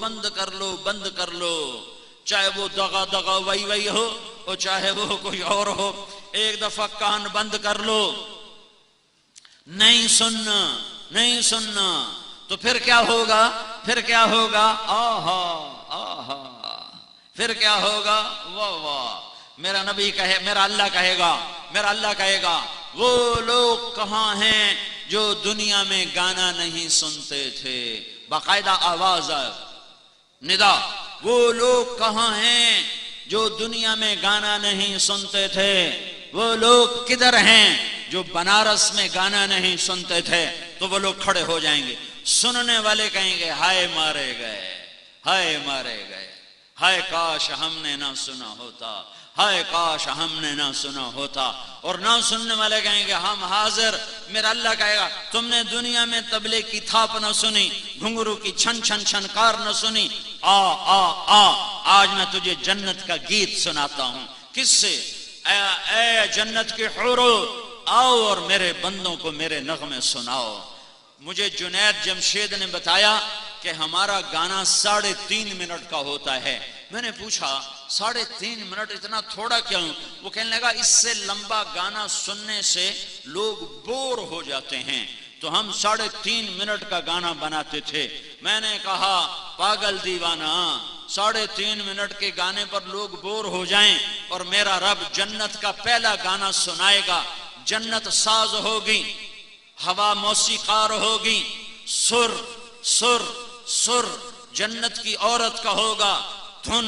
बंद कर लो, बंद कर लो, चाहे वो दगा दगा वही वही हो और चाहे वो कोई और हो, एक दफा कान बंद कर लो। नहीं सुनना, नहीं सुनना तो फिर क्या होगा? फिर क्या होगा? आहा आहा, फिर क्या होगा? वाह वाह। मेरा नबी कहे, मेरा अल्लाह कहेगा, मेरा अल्लाह कहेगा वो लोग कहां हैं जो दुनिया में गाना नहीं सुनते थे। बाकायदा आवाज है, निदा, वो लोग कहां हैं जो दुनिया में गाना नहीं सुनते थे? वो लोग किधर हैं जो बनारस में गाना नहीं सुनते थे? तो वो लोग खड़े हो जाएंगे। सुनने वाले कहेंगे हाय मारे गए, हाय मारे गए, हाय काश हमने ना सुना होता, हाय काश हमने ना सुना होता। और ना सुनने वाले कहेंगे हम हाजिर। मेरा अल्लाह कहेगा तुमने दुनिया में तबले की थाप न सुनी, घुंघरू की छन छन छनकार न सुनी, आ आ आ, आज मैं तुझे जन्नत का गीत सुनाता हूं। किससे? ए जन्नत के हुरो, आओ और मेरे बंदों को मेरे नगमे सुनाओ। मुझे जुनैद जमशेद ने बताया कि हमारा गाना 3.5 मिनट का होता है। मैंने पूछा 3.5 मिनट इतना थोड़ा क्यों? वो कहने लगा इससे लंबा गाना सुनने से लोग बोर हो जाते हैं, तो हम 3.5 मिनट का गाना बनाते थे। मैंने कहा पागल दीवाना, 3.5 मिनट के गाने पर लोग बोर हो जाएं और मेरा रब जन्नत का पहला गाना सुनाएगा। जन्नत साज होगी, हवा मौसीकार होगी, सुर सुर सुर जन्नत की औरत का होगा, धुन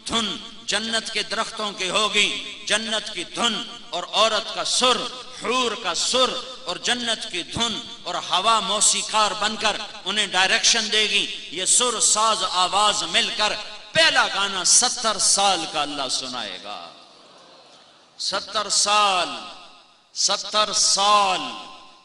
धुन जन्नत के दरख्तों की होगी, जन्नत की धुन और औरत का सुर, हूर का सुर और जन्नत की धुन और हवा मौसीकार बनकर उन्हें डायरेक्शन देगी। ये सुर साज आवाज मिलकर पहला गाना 70 साल का अल्लाह सुनाएगा। 70 साल, 70 साल,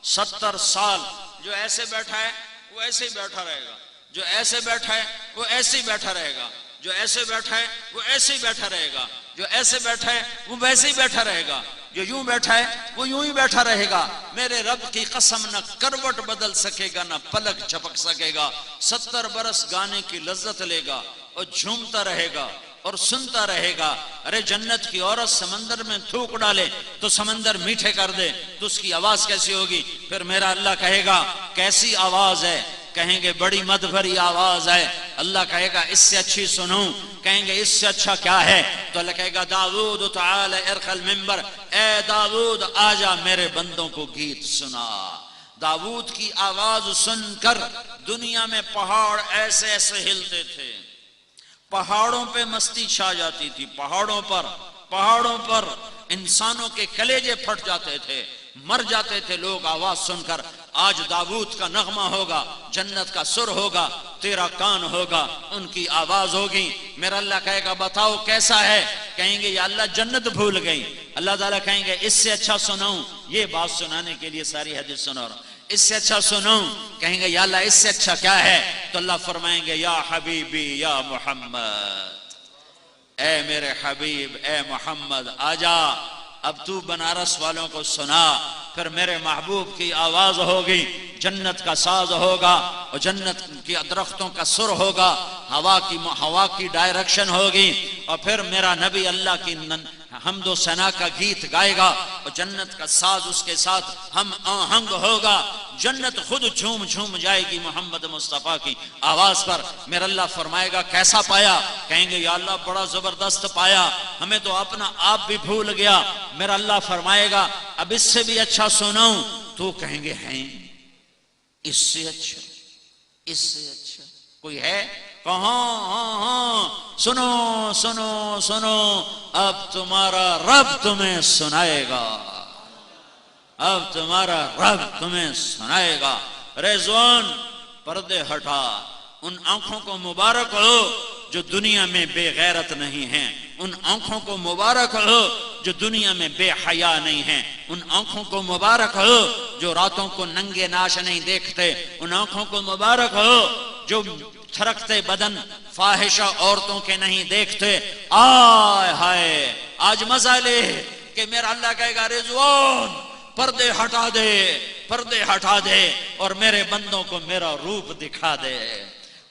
70 साल। जो ऐसे बैठा है वो ऐसे ही बैठा रहेगा, जो ऐसे बैठा है वो ऐसे ही बैठा रहेगा, जो ऐसे बैठा है वो ऐसे ही बैठा रहेगा, जो ऐसे बैठा है वो वैसे ही बैठा रहेगा, जो यूं बैठा है वो यूं ही बैठा रहेगा। मेरे रब की कसम, न करवट बदल सकेगा, न पलक झपक सकेगा। 70 बरस गाने की लज्जत लेगा और झूमता रहेगा और सुनता रहेगा। अरे जन्नत की औरत समंदर में थूक डाले तो समंदर मीठे कर दे तो उसकी आवाज कैसी होगी? फिर मेरा अल्लाह कहेगा कैसी आवाज है? कहेंगे बड़ी मद भरी आवाज है। अल्लाह कहेगा इससे अच्छी सुनो। कहेंगे इससे अच्छा क्या है? तो अल्लाह कहेगा दाऊद ताला इरखल मिंबर, ए दाऊद आजा मेरे बंदों को गीत सुना। दाऊद की आवाज सुनकर दुनिया में पहाड़ ऐसे ऐसे हिलते थे, पहाड़ों पे मस्ती छा जाती थी, पहाड़ों पर इंसानों के कलेजे फट जाते थे, मर जाते थे लोग आवाज सुनकर। आज दाऊद का नगमा होगा, जन्नत का सुर होगा, तेरा कान होगा, उनकी आवाज होगी। मेरा अल्लाह कहेगा बताओ कैसा है? कहेंगे या अल्लाह जन्नत भूल गई। अल्लाह ताला कहेंगे इससे अच्छा सुनाऊं? ये बात सुनाने के लिए सारी हदीस सुना रहा हूं, इससे अच्छा सुनो। कहेंगे या अल्लाह इससे अच्छा क्या है? तो अल्लाह फरमाएंगे या हबीबी या मोहम्मद, ए मेरे हबीब, ए मोहम्मद आजा, अब तू बनारस वालों को सुना। फिर मेरे महबूब की आवाज होगी, जन्नत का साज होगा और जन्नत की दरख्तों का सुर होगा, हवा की डायरेक्शन होगी और फिर मेरा नबी अल्लाह की हमदो सना का गीत गाएगा और जन्नत का साज उसके साथ हम आहंग होगा। जन्नत खुद झूम झूम जाएगी मोहम्मद मुस्तफा की आवाज पर। मेरा अल्लाह फरमाएगा कैसा पाया? कहेंगे या अल्लाह बड़ा जबरदस्त पाया, हमें तो अपना आप भी भूल गया। मेरा अल्लाह फरमाएगा अब इससे भी अच्छा सुनाऊं? तो कहेंगे हैं इससे अच्छा, इससे अच्छा कोई है? कहां? सुनो सुनो सुनो, अब तुम्हारा रब तुम्हें सुनाएगा, अब तुम्हारा रब तुम्हें सुनाएगा। रिजवान पर्दे हटा, उन आंखों को मुबारक हो जो दुनिया में बेगैरत नहीं हैं, उन आंखों को मुबारक हो जो दुनिया में बेहया नहीं हैं, उन आंखों को मुबारक हो जो रातों को नंगे नाश नहीं देखते, उन आंखों को मुबारक हो जो थरकते बदन फाहिशा औरतों के नहीं देखते। आय हाय आज मजा ले कि मेरा अल्लाह कहेगा रिजवान पर्दे हटा दे, पर्दे हटा दे और मेरे बंदों को मेरा रूप दिखा दे।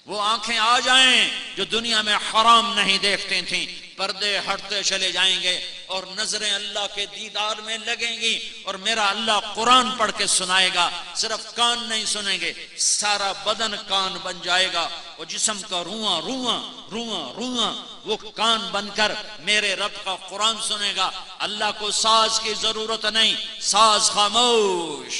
वो आंखें आ जाएं जो दुनिया में हराम नहीं देखती थी, पर्दे हटते चले जाएंगे और नजरें अल्लाह के दीदार में लगेंगी और मेरा अल्लाह कुरान पढ़ के सुनाएगा। सिर्फ कान नहीं सुनेंगे, सारा बदन कान बन जाएगा। वो जिस्म का रुआं रुआं रुआं रुआं वो कान बनकर मेरे रब का कुरान सुनेगा। अल्लाह को साज की जरूरत नहीं, साज खामोश,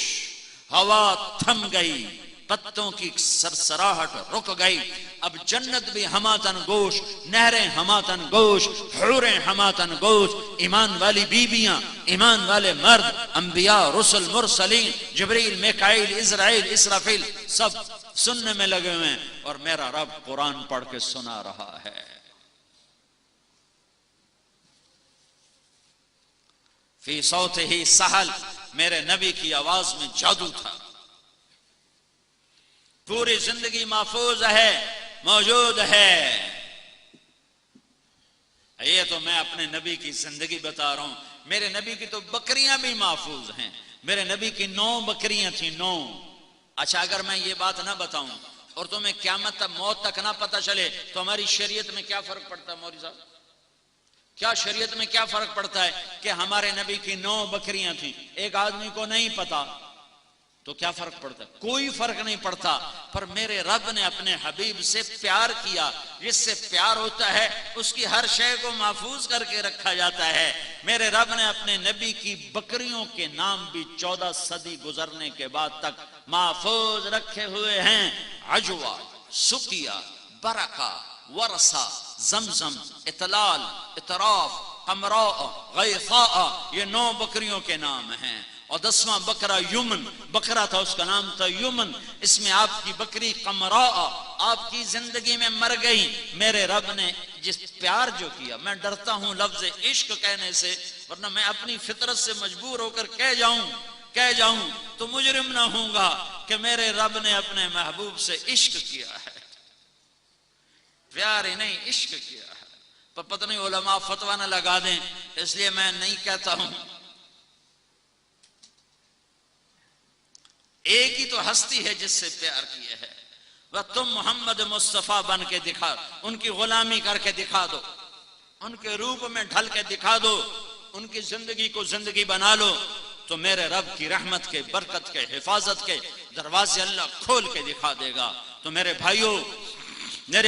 हवा थम गई, पत्तों की सरसराहट रुक गई। अब जन्नत भी हमातन गोश, नहरें हमातन गोश, हूरें हमातन गोश, ईमान वाली बीबियां, ईमान वाले मर्द, अंबिया, रुsul, मुरसलीन, जिब्रील, मिकाईल, इज़राइल, इसराफील सब सुनने में लगे हुए हैं और मेरा रब कुरान पढ़ के सुना रहा है। फी सौते ही सहल, मेरे नबी की आवाज में जादू था। पूरी जिंदगी महफूज है, मौजूद है। ये तो मैं अपने नबी की जिंदगी बता रहा हूं। मेरे नबी की तो बकरियां भी महफूज हैं। मेरे नबी की 9 बकरियां थी, 9। अच्छा, अगर मैं ये बात ना बताऊं और तुम्हें क़यामत तक, मौत तक ना पता चले तो हमारी शरीयत में क्या फर्क पड़ता है मौलवी साहब? क्या शरीयत में क्या फर्क पड़ता है कि हमारे नबी की 9 बकरियां थी, एक आदमी को नहीं पता, तो क्या फर्क पड़ता है? कोई फर्क नहीं पड़ता। पर मेरे रब ने अपने हबीब से प्यार किया। जिससे प्यार होता है उसकी हर शय को महफूज करके रखा जाता है। मेरे रब ने अपने नबी की बकरियों के नाम भी 14 सदी गुजरने के बाद तक महफूज रखे हुए हैं। अजवा, सुकिया, बरका, वरसा, जमजम, इतलाल, इतराफ, कमरा, गैसा, ये 9 बकरियों के नाम हैं। और 10वां बकरा युमन बकरा था, उसका नाम था युमन। इसमें आपकी बकरी कमरा आपकी जिंदगी में मर गई। मेरे रब ने जिस प्यार जो किया, मैं डरता हूं लफ्ज इश्क कहने से, वरना मैं अपनी फितरत से मजबूर होकर कह जाऊं तो मुजरिम ना होऊंगा कि मेरे रब ने अपने महबूब से इश्क किया है। प्यार ही नहीं, इश्क किया है। पर पता नहीं उलमा फतवा ना लगा दें, इसलिए मैं नहीं कहता हूं। एक ही तो हस्ती है जिससे प्यार किया है, वह तुम मोहम्मद मुस्तफा बन के दिखा, उनकी गुलामी करके दिखा दो, उनके रूप में ढल के दिखा दो, उनकी जिंदगी को जिंदगी बना लो, तो मेरे रब की रहमत के, बरकत के, हिफाजत के दरवाजे अल्लाह खोल के दिखा देगा। तो मेरे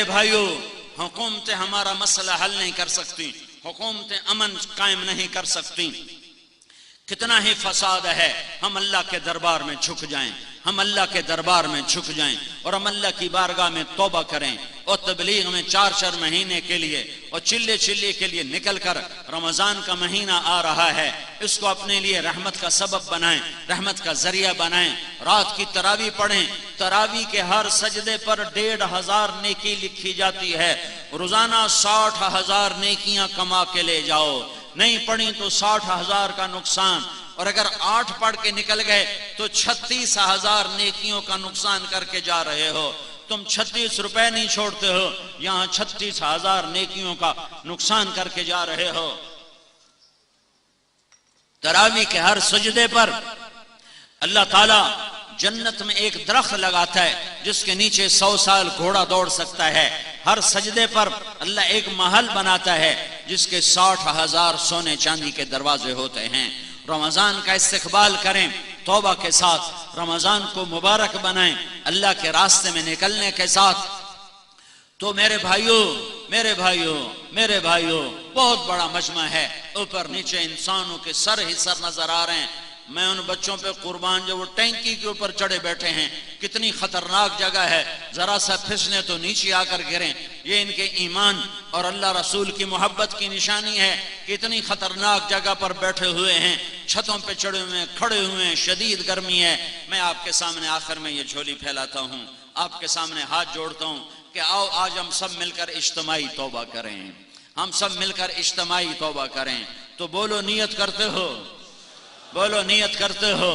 भाइयों, हुकूमतें हमारा मसला हल नहीं कर सकती, हुकूमतें अमन कायम नहीं कर सकती। कितना ही फसाद है, हम अल्लाह के दरबार में झुक जाएं, हम अल्लाह के दरबार में झुक जाएं और हम अल्लाह की बारगाह में तौबा करें और तबलीग में 4 महीने के लिए और चिल्ले के लिए निकल कर रमजान का महीना आ रहा है, इसको अपने लिए रहमत का सबब बनाएं, रहमत का जरिया बनाएं। रात की तरावी पढ़ें, तरावी के हर सजदे पर 1500 नेकी लिखी जाती है। रोजाना 60,000 नेकियां कमा के ले जाओ। नहीं पढ़ी तो 60,000 का नुकसान, और अगर 8 पढ़ के निकल गए तो 36,000 नेकियों का नुकसान करके जा रहे हो। तुम 36 रुपए नहीं छोड़ते हो, यहां 36,000 नेकियों का नुकसान करके जा रहे हो। तरावी के हर सजदे पर अल्लाह ताला जन्नत में एक दरख्त लगाता है जिसके नीचे 100 साल घोड़ा दौड़ सकता है। हर सजदे पर अल्लाह एक महल बनाता है जिसके 60,000 सोने चांदी के दरवाजे होते हैं। रमजान का इस्तेकबाल करें तौबा के साथ, रमजान को मुबारक बनाएं अल्लाह के रास्ते में निकलने के साथ। तो मेरे भाइयों बहुत बड़ा मजमा है, ऊपर नीचे इंसानों के सर ही सर नजर आ रहे हैं। मैं उन बच्चों पे कुर्बान जो वो टैंकी के ऊपर चढ़े बैठे हैं, कितनी खतरनाक जगह है, जरा सा फिसले तो नीचे आकर गिरें। ये इनके ईमान और अल्लाह रसूल की मोहब्बत की निशानी है। कितनी खतरनाक जगह पर बैठे हुए हैं, छतों पे चढ़े हुए हैं, खड़े हुए हैं, शदीद गर्मी है। मैं आपके सामने आखिर में ये झोली फैलाता हूँ, आपके सामने हाथ जोड़ता हूँ कि आओ आज हम सब मिलकर इज्तिमाई तौबा करें, हम सब मिलकर इज्तिमाई तौबा करें। तो बोलो नियत करते हो, बोलो नियत करते हो।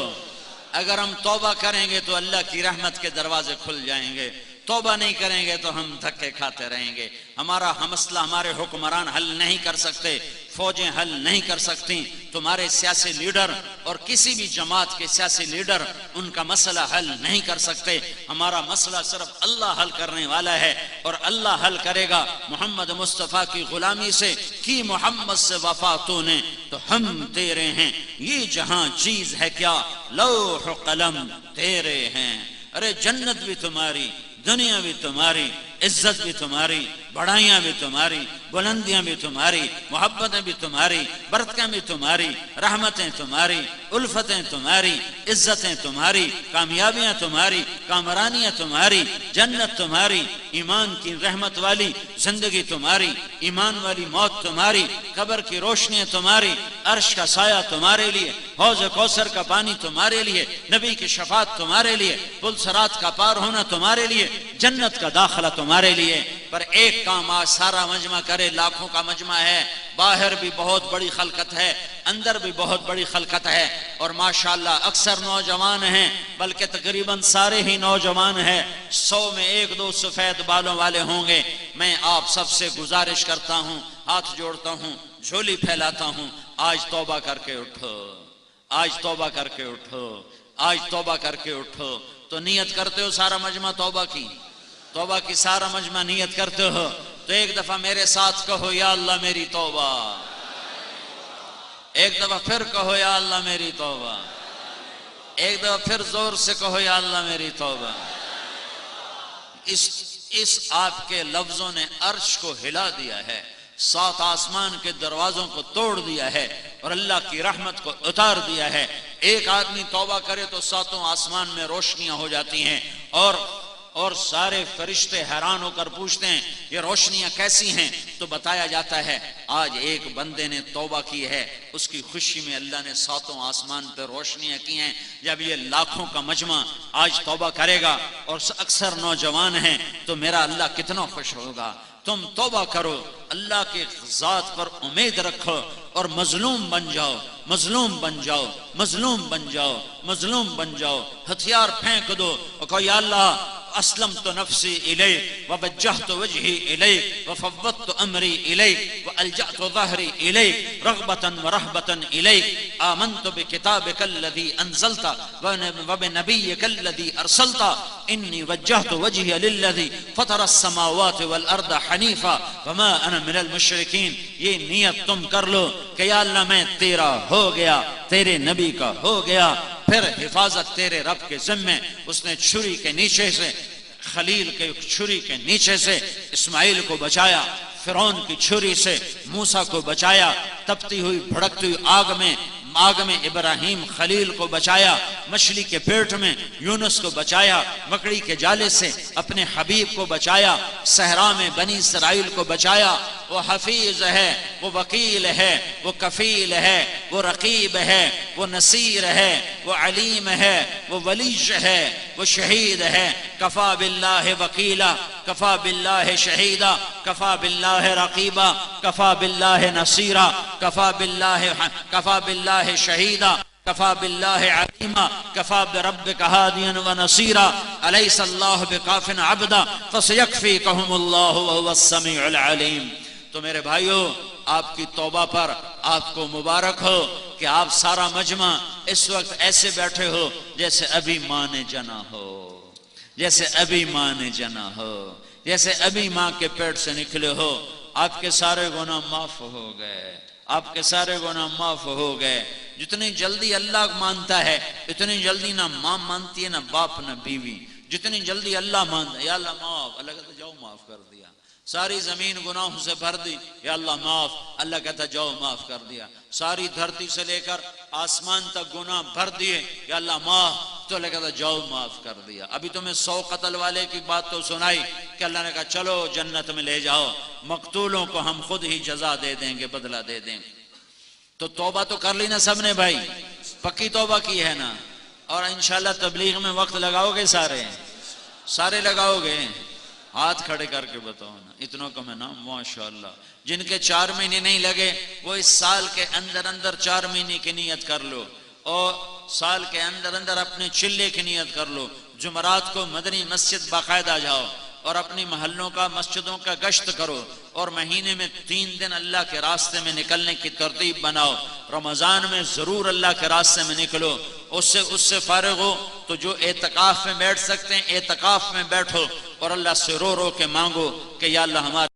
अगर हम तौबा करेंगे तो अल्लाह की रहमत के दरवाजे खुल जाएंगे, तौबा नहीं करेंगे तो हम धक्के खाते रहेंगे। हमारा मसला हमारे हुक्मरान हल नहीं कर सकते, फौजें हल नहीं कर सकती, तुम्हारे सियासी लीडर और किसी भी जमात के सियासी लीडर उनका मसला हल नहीं कर सकते। हमारा मसला सिर्फ अल्लाह हल करने वाला है और अल्लाह हल करेगा। मोहम्मद मुस्तफ़ा की गुलामी से की मोहम्मद से वफा तूने तो हम तेरे हैं, ये जहां चीज है क्या लौह कलम तेरे हैं। अरे जन्नत भी तुम्हारी, दुनिया भी तुम्हारी, इज्जत भी तुम्हारी, बड़ाइयां भी तुम्हारी, बुलंदियां भी तुम्हारी, मोहब्बतें भी तुम्हारी, बरकतें भी तुम्हारी, रहमतें तुम्हारी, उल्फतें तुम्हारी, इज्जतें तुम्हारी, कामयाबियां तुम्हारी, कामरानियां तुम्हारी, जन्नत तुम्हारी, ईमान की रहमत वाली जिंदगी तुम्हारी, ईमान वाली मौत तुम्हारी, कब्र की रोशनियां तुम्हारी, अर्श का साया तुम्हारे लिए, हौज कौसर का पानी तुम्हारे लिए, नबी की शफात तुम्हारे लिए, पुल सरात का पार होना तुम्हारे लिए, जन्नत का दाखिला तुम्हारे लिए। पर एक काम आज सारा मजमा करे, लाखों का मजमा है, बाहर भी बहुत बड़ी खलकत है, अंदर भी बहुत बड़ी खलकत है और माशाअल्लाह अक्सर नौजवान हैं, बल्कि तकरीबन सारे ही नौजवान हैं। 100 में 1-2 सफेद बालों वाले होंगे। मैं आप सबसे गुजारिश करता हूं, हाथ जोड़ता हूं, झोली फैलाता हूं, आज तौबा करके उठो, आज तौबा करके उठो, आज तौबा करके उठो। तो नियत करते हो सारा मजमा तौबा की, तौबा की सारा मजमा नियत करते हो तो एक दफा मेरे साथ कहो या अल्लाह मेरी तौबा, एक दफा फिर कहो या अल्लाह मेरी तौबा, एक दफा फिर जोर से कहो या अल्लाह मेरी तौबा। इस आपके लफ्जों ने अर्श को हिला दिया है, 7 आसमान के दरवाजों को तोड़ दिया है और अल्लाह की रहमत को उतार दिया है। एक आदमी तौबा करे तो 7 आसमान में रोशनियां हो जाती हैं और सारे फरिश्ते हैरान होकर पूछते हैं ये रोशनियां कैसी हैं। तो बताया जाता है आज एक बंदे ने तौबा की है, उसकी खुशी में अल्लाह ने 7 आसमान पर रोशनियां की हैं। जब ये लाखों का मजमा आज तौबा करेगा और अक्सर नौजवान हैं तो मेरा अल्लाह कितना खुश होगा। तुम तौबा करो, अल्लाह के ज़ात पर उम्मीद रखो और मजलूम बन जाओ, मजलूम बन जाओ, मजलूम बन जाओ, मजलूम बन जाओ। हथियार फेंक दो और कहो या अल्लाह अस्लम तो नफ्सी इलैक व वज्जहतु वजही इलैक व फव्वदतु अमरी इलैक व अल्जअतु ज़हरी इलैक रग़बतन व रहबतन इलैक आमनतु बिकिताबिकल्लज़ी अंज़लता व बिनबिय्यिकल्लज़ी अरसलता इन्नी वज्जहतु वजहिय लिल्लज़ी फ़तरस समावाति वल अर्द हनीफा व मा अना मिनल मुशरिकीन। ये नियत तुम कर लो कि या अल्लाह मैं तेरा हो गया, तेरे नबी का हो गया। फिर हिफाजत तेरे रब के जिम्मे। उसने छुरी के नीचे से, खलील के छुरी के नीचे से इस्माइल को बचाया, फिरौन की छुरी से मूसा को बचाया, तपती हुई भड़कती हुई आग में इब्राहिम खलील को बचाया, मछली के पेट में यूनुस को बचाया, मकड़ी के जाले से अपने हबीब को बचाया, सहरा में बनी इसराइल को बचाया। वो हफीज है, वो वकील है, वो कफील है, वो रकीब है, वो नसीर है, वो अलीम है, वो वलीश है, वो शहीद है। कफा बिल्लाह वकीला, कफा बिल्लाह शहीदा, कफा बिल्लाह रकीबा, कफा बिल्लाह नसीरा, कफा बिल्लाह शहीदा, कफा बिल्लाह अलीमा, कफा बिरब्बिका हादियन व नसीरा, अलैहिस्सल्लाहु बिकाफिन अब्दा फसयकफीकहुमुल्लाहु व हुवस समीउल अलीम। तो मेरे भाइयों, आपकी तौबा पर आपको मुबारक हो कि आप सारा मजमा इस वक्त ऐसे बैठे हो जैसे अभी माँ ने जना हो, जैसे अभी माँ ने जना हो, जैसे अभी माँ के पेट से निकले हो। आपके सारे गुनाह माफ हो गए, आपके सारे गुनाह माफ हो गए। जितनी जल्दी अल्लाह मानता है इतनी जल्दी ना माँ मानती है, ना बाप ना बीवी। जितनी जल्दी अल्लाह मानता है, या अल्लाह माफ, अल्लाह कहता जाओ माफ कर दिया। सारी जमीन गुनाहों से भर दी, या अल्लाह माफ, अल्लाह कहता जाओ माफ कर दिया। सारी धरती से लेकर आसमान तक गुनाह भर दिए, या अल्लाह माफ, तो अल्लाह कहता जाओ माफ कर दिया। अभी तुम्हें 100 कत्ल वाले की बात तो सुनाई कि अल्लाह ने कहा चलो जन्नत में ले जाओ, मकतूलों को हम खुद ही जजा दे देंगे, बदला दे देंगे। तो तौबा तो कर ली ना सबने भाई, पक्की तौबा की है ना। और इंशाल्लाह तबलीग में वक्त लगाओगे, सारे लगाओगे। हाथ खड़े करके बताओ ना, इतनों कम है ना माशाअल्लाह। जिनके 4 महीने नहीं लगे वो इस साल के अंदर अंदर 4 महीने की नियत कर लो और साल के अंदर अंदर अपने चिल्ले की नियत कर लो। जुमरात को मदनी मस्जिद बाकायदा जाओ और अपनी महल्लों का, मस्जिदों का गश्त करो और महीने में 3 दिन अल्लाह के रास्ते में निकलने की तरतीब बनाओ। रमजान में जरूर अल्लाह के रास्ते में निकलो। उससे फारिग हो तो जो एतकाफ में बैठ सकते हैं एतकाफ में बैठो और अल्लाह से रो रो के मांगो कि या अल्लाह हमारे